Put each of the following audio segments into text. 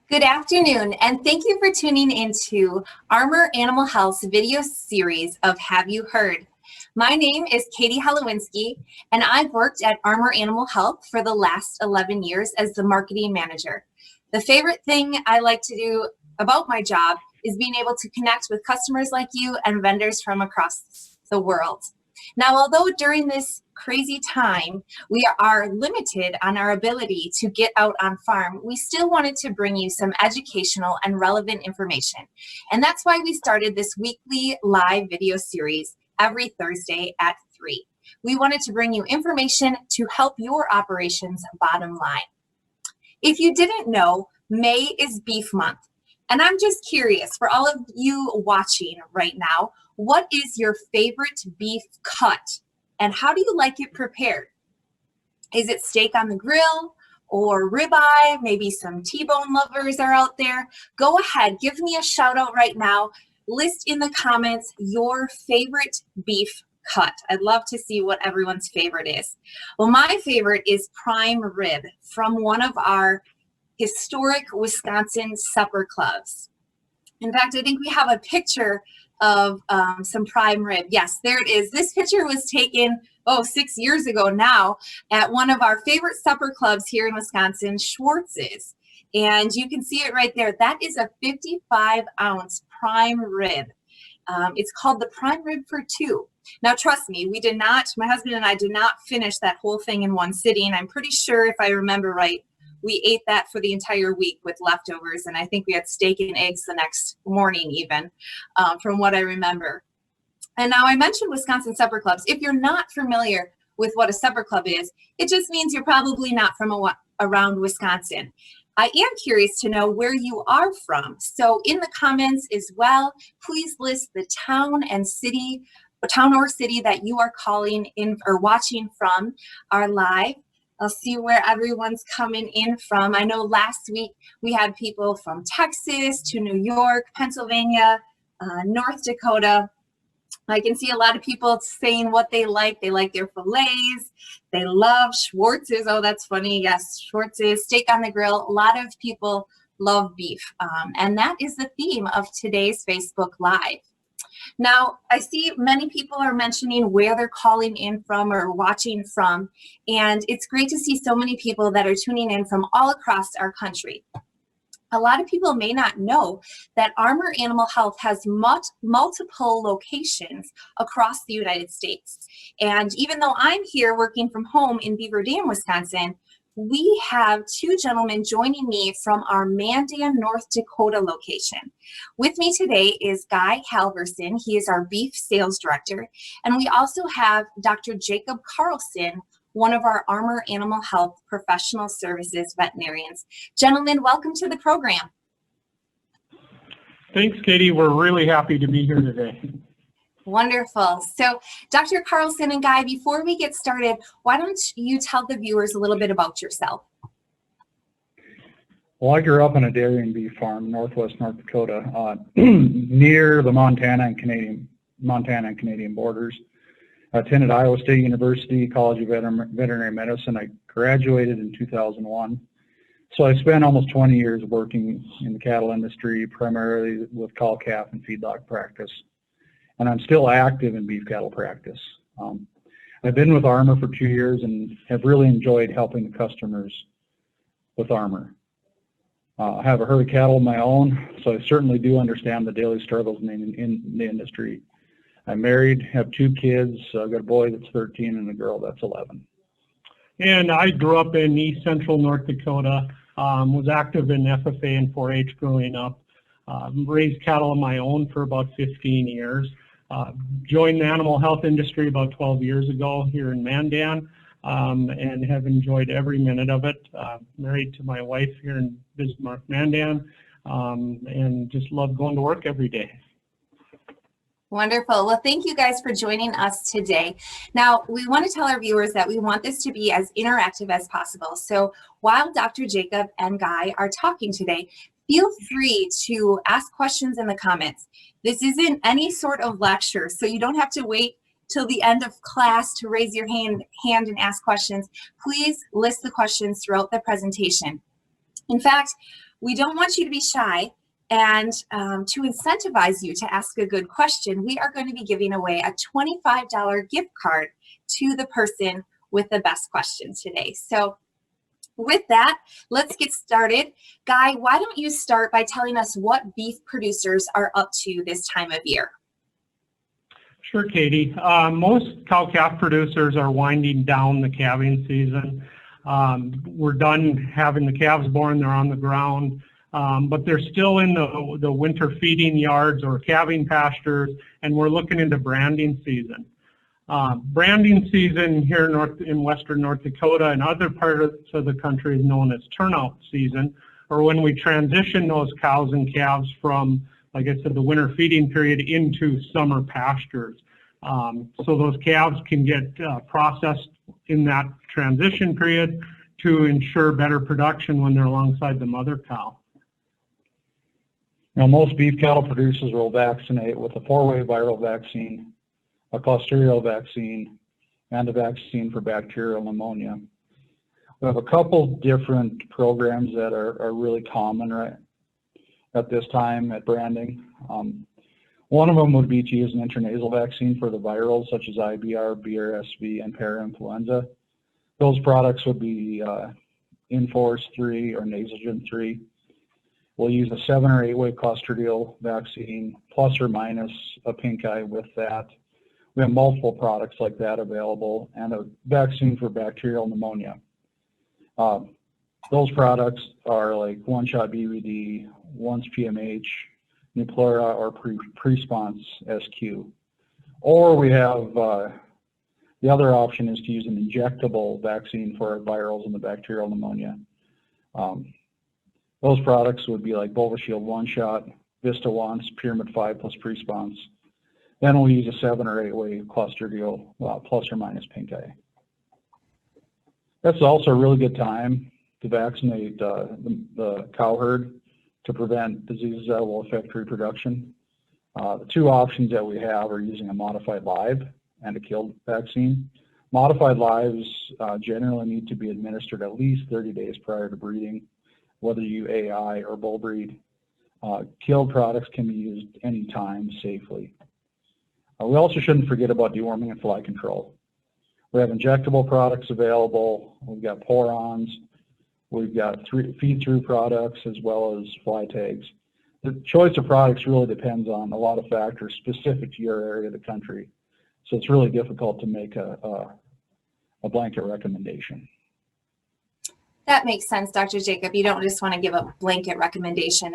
Good afternoon, and thank you for tuning into Armor Animal Health's video series of Have You Heard? My name is Katie Halowinski, and I've worked at Armor Animal Health for the last 11 years as the marketing manager. The favorite thing I like to do about my job is being able to connect with customers like you and vendors from across the world. Now, although during this crazy time, we are limited on our ability to get out on farm, we still wanted to bring you some educational and relevant information. And that's why we started this weekly live video series every Thursday at 3. We wanted to bring you information to help your operations bottom line. If you didn't know, May is Beef Month. And I'm just curious, for all of you watching right now, what is your favorite beef cut? And how do you like it prepared? Is it steak on the grill or ribeye? Maybe some T-bone lovers are out there. Go ahead, give me a shout out right now. List in the comments your favorite beef cut. I'd love to see what everyone's favorite is. Well, my favorite is prime rib from one of our historic Wisconsin supper clubs. In fact, I think we have a picture of some prime rib. Yes, there it is. This picture was taken, 6 years ago now, at one of our favorite supper clubs here in Wisconsin, Schwartz's. And you can see it right there. That is a 55-ounce prime rib. It's called the prime rib for two. Now, trust me, my husband and I did not finish that whole thing in one sitting. I'm pretty sure, if I remember right, we ate that for the entire week with leftovers, and I think we had steak and eggs the next morning even, from what I remember. And now I mentioned Wisconsin supper clubs. If you're not familiar with what a supper club is, it just means you're probably not from around Wisconsin. I am curious to know where you are from. So in the comments as well, please list the town or city that you are calling in or watching from our live. I'll see where everyone's coming in from. I know last week we had people from Texas to New York, Pennsylvania, North Dakota. I can see a lot of people saying what they like. They like their fillets. They love Schwartz's. Oh, that's funny. Yes, Schwartz's, steak on the grill. A lot of people love beef. And that is the theme of today's Facebook Live. Now, I see many people are mentioning where they're calling in from or watching from, and it's great to see so many people that are tuning in from all across our country. A lot of people may not know that Armor Animal Health has multiple locations across the United States. And even though I'm here working from home in Beaver Dam, Wisconsin, we have two gentlemen joining me from our Mandan, North Dakota location. With me today is Guy Halverson. He is our beef sales director. And we also have Dr. Jacob Carlson, one of our Armor Animal Health professional services veterinarians. Gentlemen, welcome to the program. Thanks, Katie. We're really happy to be here today. Wonderful. So, Dr. Carlson and Guy, before we get started, why don't you tell the viewers a little bit about yourself? Well, I grew up on a dairy and beef farm, northwest North Dakota, near the Montana and Canadian borders. I attended Iowa State University College of Veterinary Medicine. I graduated in 2001. So I spent almost 20 years working in the cattle industry, primarily with cow-calf and feedlot practice. And I'm still active in beef cattle practice. I've been with Armor for 2 years and have really enjoyed helping the customers with Armor. I have a herd of cattle of my own, so I certainly do understand the daily struggles in the industry. I'm married, have 2 kids. I've got a boy that's 13 and a girl that's 11. And I grew up in East Central North Dakota, was active in FFA and 4-H growing up, raised cattle of my own for about 15 years. Joined the animal health industry about 12 years ago here in Mandan, and have enjoyed every minute of it. Married to my wife here in Bismarck, Mandan, and just love going to work every day. Wonderful. Well, thank you guys for joining us today. Now, we want to tell our viewers that we want this to be as interactive as possible. So while Dr. Jacob and Guy are talking today, feel free to ask questions in the comments. This isn't any sort of lecture, so you don't have to wait till the end of class to raise your hand and ask questions. Please list the questions throughout the presentation. In fact, We don't want you to be shy, and to incentivize you to ask a good question, we are going to be giving away a $25 gift card to the person with the best question today. So with that, let's get started. Guy, why don't you start by telling us what beef producers are up to this time of year? Sure, Katie. Most cow-calf producers are winding down the calving season. We're done having the calves born, they're on the ground, but they're still in the winter feeding yards or calving pastures, and we're looking into branding season. Branding season here in western North Dakota and other parts of the country is known as turnout season, or when we transition those cows and calves from, like I said, the winter feeding period into summer pastures. So those calves can get processed in that transition period to ensure better production when they're alongside the mother cow. Now, most beef cattle producers will vaccinate with a 4-way viral vaccine, a clostridial vaccine, and a vaccine for bacterial pneumonia. We have a couple different programs that are really common right at this time at branding. One of them would be to use an intranasal vaccine for the virals such as IBR, BRSV, and parainfluenza. Those products would be Inforce 3 or Nasogen 3. We'll use a 7 or 8-way clostridial vaccine plus or minus a pink eye with that. We have multiple products like that available, and a vaccine for bacterial pneumonia. Those products are like one-shot BVD, once PMH, Nuplura, or Presponse SQ. Or we have the other option is to use an injectable vaccine for our virals and the bacterial pneumonia. Those products would be like Bovishield one-shot, Vista once, Pyramid 5 plus Presponse. Then we'll use a 7 or 8-way Clostridial plus or minus pink eye. That's also a really good time to vaccinate the cow herd to prevent diseases that will affect reproduction. The two options that we have are using a modified live and a killed vaccine. Modified lives generally need to be administered at least 30 days prior to breeding, whether you AI or bull breed. Killed products can be used anytime safely. We also shouldn't forget about deworming and fly control. We have injectable products available. We've got pour-ons. We've got feed-through products as well as fly tags. The choice of products really depends on a lot of factors specific to your area of the country. So it's really difficult to make a blanket recommendation. That makes sense, Dr. Jacob. You don't just want to give a blanket recommendation.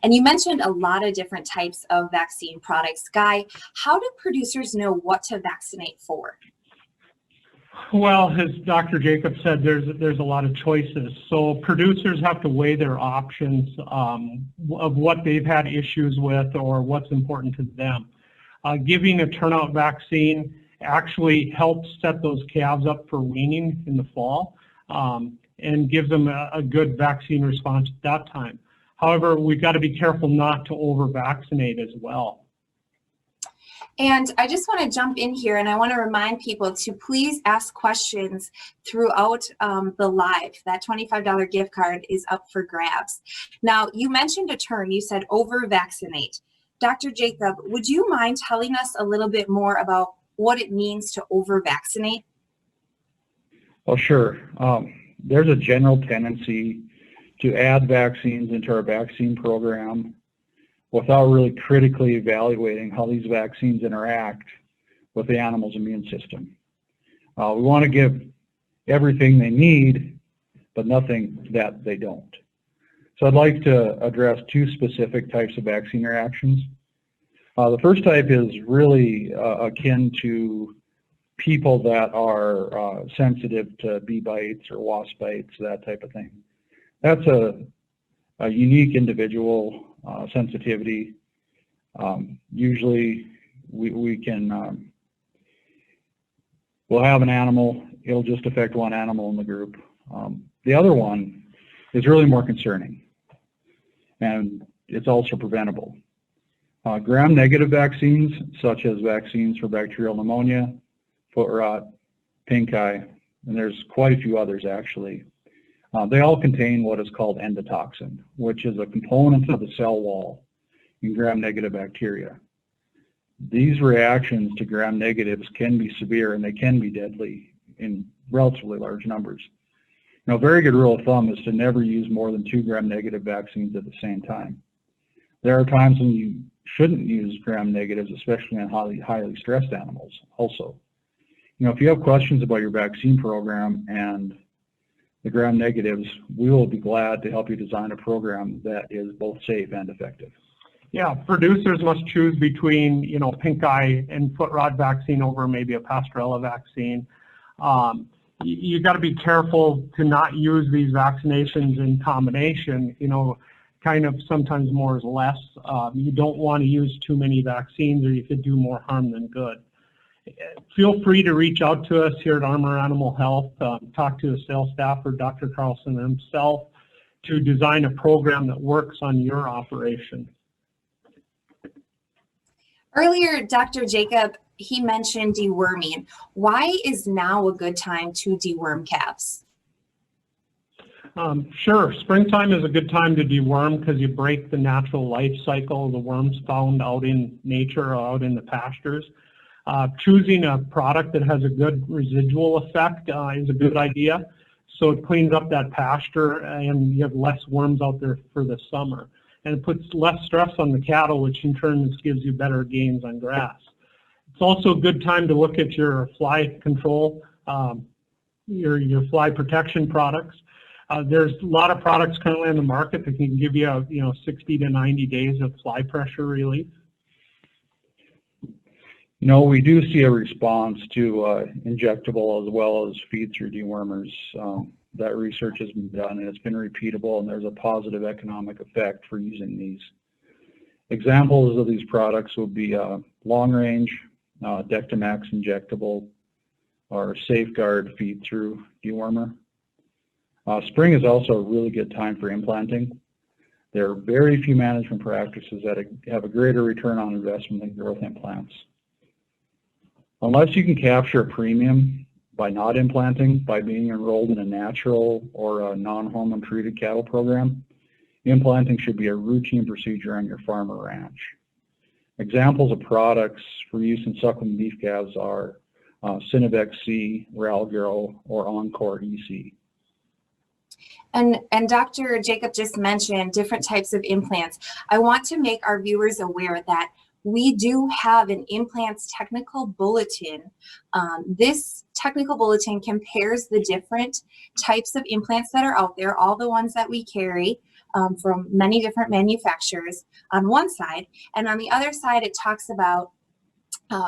And you mentioned a lot of different types of vaccine products. Guy, how do producers know what to vaccinate for? Well, as Dr. Jacob said, there's a lot of choices. So producers have to weigh their options of what they've had issues with or what's important to them. Giving a turnout vaccine actually helps set those calves up for weaning in the fall. And gives them a good vaccine response at that time. However, we've got to be careful not to over-vaccinate as well. And I just want to jump in here, and I want to remind people to please ask questions throughout the live. That $25 gift card is up for grabs. Now, you mentioned a term. You said over-vaccinate. Dr. Jacob, would you mind telling us a little bit more about what it means to over-vaccinate? Oh, sure. There's a general tendency to add vaccines into our vaccine program without really critically evaluating how these vaccines interact with the animal's immune system. We want to give everything they need, but nothing that they don't. So I'd like to address two specific types of vaccine reactions. The first type is really akin to people that are sensitive to bee bites or wasp bites, that type of thing. That's a unique individual sensitivity. Usually we can, we'll have an animal, it'll just affect one animal in the group. The other one is really more concerning, and it's also preventable. Gram-negative vaccines, such as vaccines for bacterial pneumonia, foot rot, pink eye, and there's quite a few others actually, They all contain what is called endotoxin, which is a component of the cell wall in gram-negative bacteria. These reactions to gram-negatives can be severe and they can be deadly in relatively large numbers. Now, a very good rule of thumb is to never use more than 2 gram-negative vaccines at the same time. There are times when you shouldn't use gram-negatives, especially on highly stressed animals also. If you have questions about your vaccine program and the gram-negatives, we will be glad to help you design a program that is both safe and effective. Yeah, producers must choose between, pink eye and foot rot vaccine over maybe a Pastorella vaccine. You got to be careful to not use these vaccinations in combination. Kind of sometimes more is less. You don't want to use too many vaccines, or you could do more harm than good. Feel free to reach out to us here at Armor Animal Health, talk to the sales staff or Dr. Carlson himself to design a program that works on your operation. Earlier, Dr. Jacob, he mentioned deworming. Why is now a good time to deworm calves? Sure, springtime is a good time to deworm because you break the natural life cycle of the worms found out in nature or out in the pastures. Choosing a product that has a good residual effect is a good idea. So it cleans up that pasture and you have less worms out there for the summer. And it puts less stress on the cattle, which in turn gives you better gains on grass. It's also a good time to look at your fly control, your fly protection products. There's a lot of products currently on the market that can give you 60 to 90 days of fly pressure relief. We do see a response to injectable as well as feed-through dewormers. That research has been done and it's been repeatable, and there's a positive economic effect for using these. Examples of these products would be long-range Dectomax injectable or Safeguard feed-through dewormer. Spring is also a really good time for implanting. There are very few management practices that have a greater return on investment than growth implants. Unless you can capture a premium by not implanting, by being enrolled in a natural or a non-hormone treated cattle program, implanting should be a routine procedure on your farm or ranch. Examples of products for use in suckling beef calves are Synovex C, Ralgro, or Encore EC. And Dr. Jacob just mentioned different types of implants. I want to make our viewers aware that we do have an implants technical bulletin. This technical bulletin compares the different types of implants that are out there, all the ones that we carry from many different manufacturers on one side, and on the other side it talks about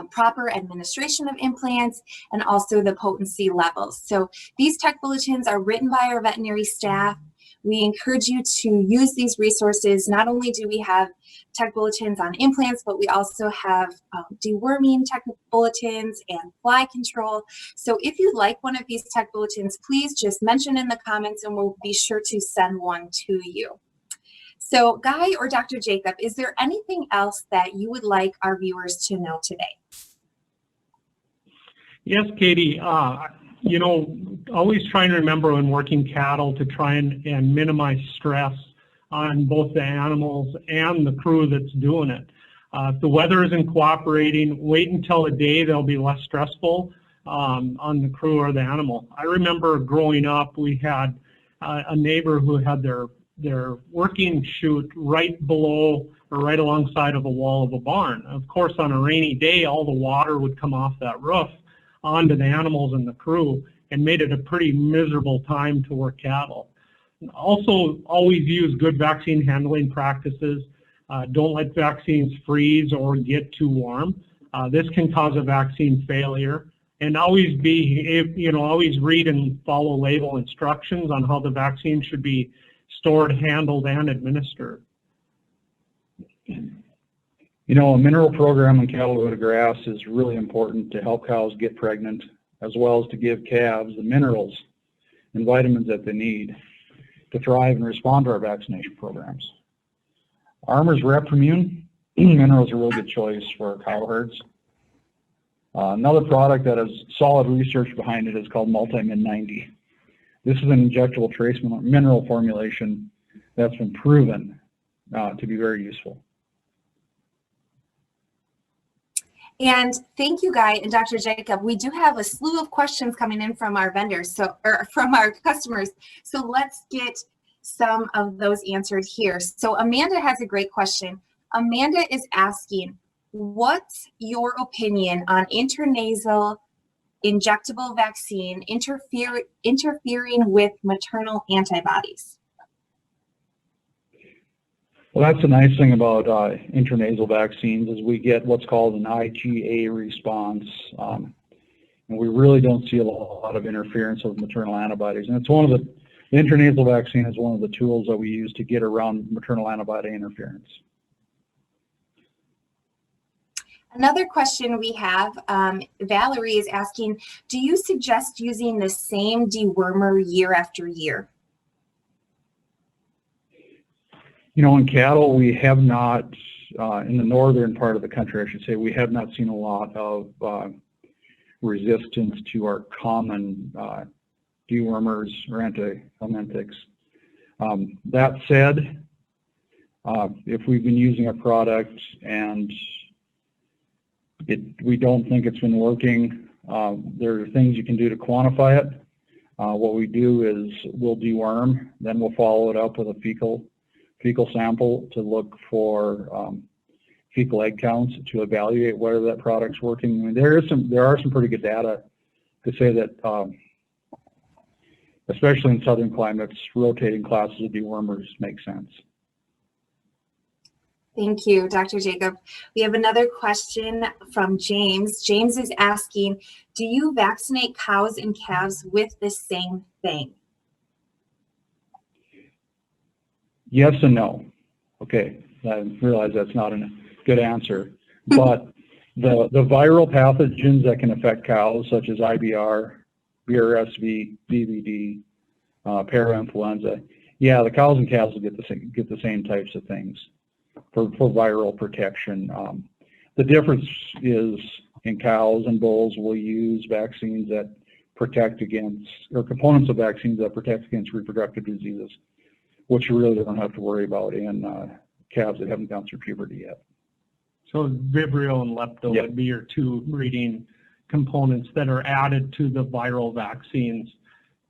proper administration of implants and also the potency levels. So these tech bulletins are written by our veterinary staff. We encourage you to use these resources. Not only do we have tech bulletins on implants, but we also have deworming tech bulletins and fly control. So if you'd like one of these tech bulletins, please just mention in the comments and we'll be sure to send one to you. So Guy or Dr. Jacob, is there anything else that you would like our viewers to know today? Yes, Katie. Always trying to remember when working cattle to try and minimize stress on both the animals and the crew that's doing it. If the weather isn't cooperating, wait until a day they'll be less stressful on the crew or the animal. I remember growing up, we had a neighbor who had their working chute right below or right alongside of a wall of a barn. Of course, on a rainy day, all the water would come off that roof onto the animals and the crew and made it a pretty miserable time to work cattle. Also, always use good vaccine handling practices. Don't let vaccines freeze or get too warm. This can cause a vaccine failure. And always always read and follow label instructions on how the vaccine should be stored, handled, and administered. A mineral program in cattle go to grass is really important to help cows get pregnant, as well as to give calves the minerals and vitamins that they need to thrive and respond to our vaccination programs. Armor's Reprimune minerals are a really good choice for cow herds. Another product that has solid research behind it is called Multimin 90. This is an injectable trace mineral formulation that's been proven to be very useful. And thank you, Guy and Dr. Jacob. We do have a slew of questions coming in from our vendors, or from our customers. So let's get some of those answered here. So Amanda has a great question. Amanda is asking, what's your opinion on intranasal injectable vaccine interfering with maternal antibodies? Well, that's the nice thing about intranasal vaccines is we get what's called an IgA response, and we really don't see a lot of interference with maternal antibodies. And it's one of the intranasal vaccine is one of the tools that we use to get around maternal antibody interference. Another question we have, Valerie is asking, do you suggest using the same dewormer year after year? You know, in cattle, we have not, in the northern part of the country, I should say, we have not seen a lot of resistance to our common dewormers or anti-helminthics. That said, if we've been using a product and we don't think it's been working, there are things you can do to quantify it. What we do is we'll deworm, then we'll follow it up with a fecal sample to look for fecal egg counts to evaluate whether that product's working. I mean, there are some pretty good data to say that, especially in southern climates, rotating classes of dewormers make sense. Thank you, Dr. Jacob. We have another question from James. James is asking, do you vaccinate cows and calves with the same thing? Yes and no. Okay, I realize that's not a good answer, but the viral pathogens that can affect cows, such as IBR, BRSV, BVD, parainfluenza, yeah, the cows and calves will get the same types of things for viral protection. The difference is in cows and bulls, we'll use vaccines that protect against, or components of vaccines that protect against reproductive diseases, which you really don't have to worry about in calves that haven't gone through puberty yet. So Vibrio and Lepto would be your two breeding components that are added to the viral vaccines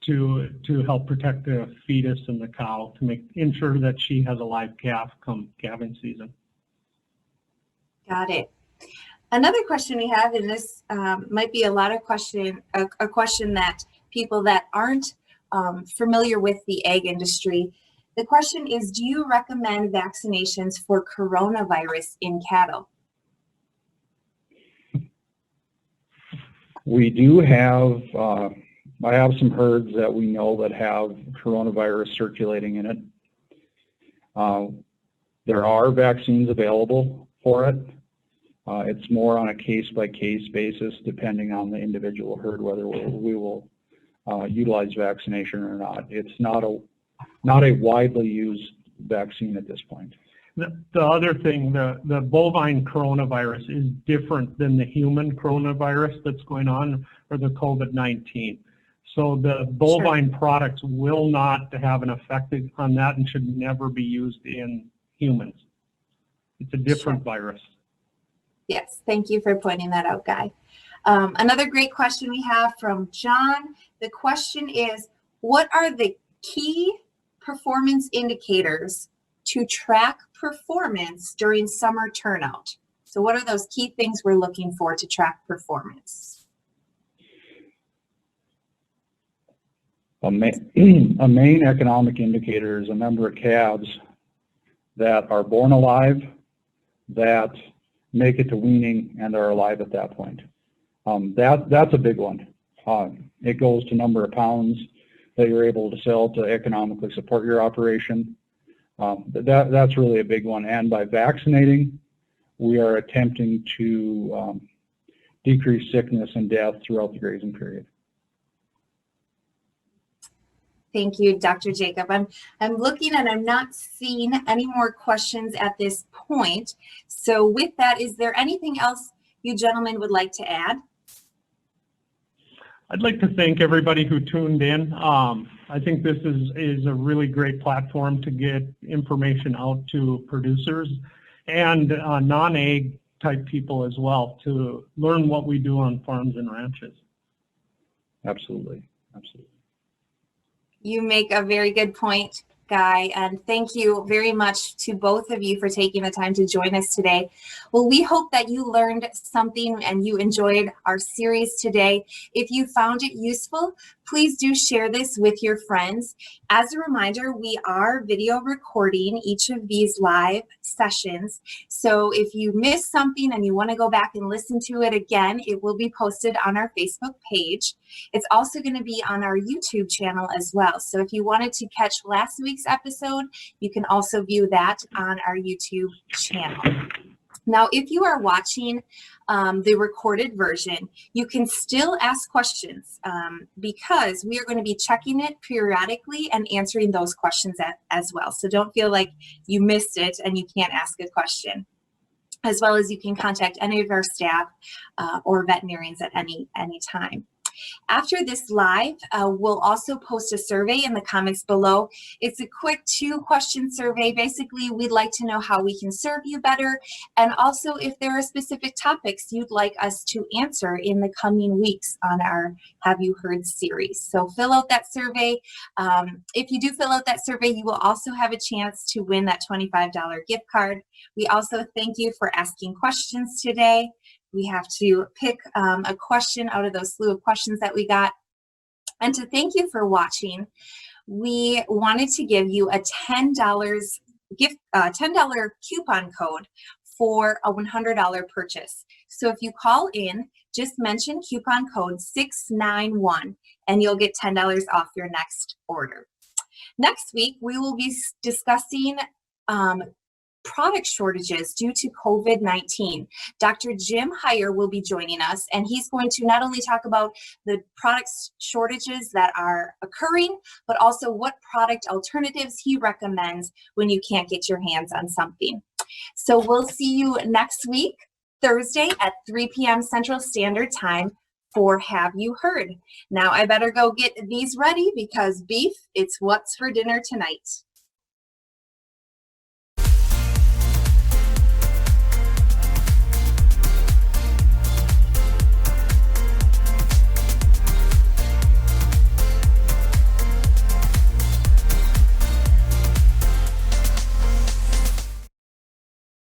to help protect the fetus and the cow to ensure that she has a live calf come calving season. Got it. Another question we have, and this might be a question that people that aren't familiar with the egg industry. The question is, do you recommend vaccinations for coronavirus in cattle? We do have, I have some herds that we know that have coronavirus circulating in it. There are vaccines available for it. It's more on a case-by-case basis, depending on the individual herd, whether we will utilize vaccination or not. It's not a widely used vaccine at this point. The other thing, the bovine coronavirus is different than the human coronavirus that's going on, or the COVID-19. So the bovine products will not have an effect on that and should never be used in humans. It's a different virus. Yes, thank you for pointing that out, Guy. Another great question we have from John. The question is, what are the key performance indicators to track performance during summer turnout? So what are those key things we're looking for to track performance? A main economic indicator is a number of calves that are born alive, that make it to weaning, and are alive at that point. That's a big one. It goes to number of pounds that you're able to sell to economically support your operation. That's really a big one. And by vaccinating, we are attempting to decrease sickness and death throughout the grazing period. Thank you, Dr. Jacob. I'm looking and I'm not seeing any more questions at this point. So with that, is there anything else you gentlemen would like to add? I'd like to thank everybody who tuned in. I I think this is a really great platform to get information out to producers and non-ag type people as well to learn what we do on farms and ranches. Absolutely, absolutely. You make a very good point, Guy, and thank you very much to both of you for taking the time to join us today. Well, we hope that you learned something and you enjoyed our series today. If you found it useful, please do share this with your friends. As a reminder, we are video recording each of these live sessions. So if you missed something and you want to go back and listen to it again, it will be posted on our Facebook page. It's also going to be on our YouTube channel as well. So if you wanted to catch last week's episode, you can also view that on our YouTube channel. Now, if you are watching the recorded version, you can still ask questions because we are going to be checking it periodically and answering those questions as well. So don't feel like you missed it and you can't ask a question. As well as you can contact any of our staff or veterinarians at any time. After this live, we'll also post a survey in the comments below. It's a quick 2-question survey. Basically, we'd like to know how we can serve you better, and also if there are specific topics you'd like us to answer in the coming weeks on our Have You Heard series. So fill out that survey. If you do fill out that survey, you will also have a chance to win that $25 gift card. We also thank you for asking questions today. We have to pick a question out of those slew of questions that we got. And to thank you for watching, we wanted to give you a $10 coupon code for a $100 purchase. So if you call in, just mention coupon code 691 and you'll get $10 off your next order. Next week, we will be discussing product shortages due to COVID-19. Dr. Jim Heyer will be joining us, and he's going to not only talk about the product shortages that are occurring, but also what product alternatives he recommends when you can't get your hands on something. So we'll see you next week, Thursday at 3 p.m. Central Standard Time for Have You Heard. Now I better go get these ready because beef, it's what's for dinner tonight.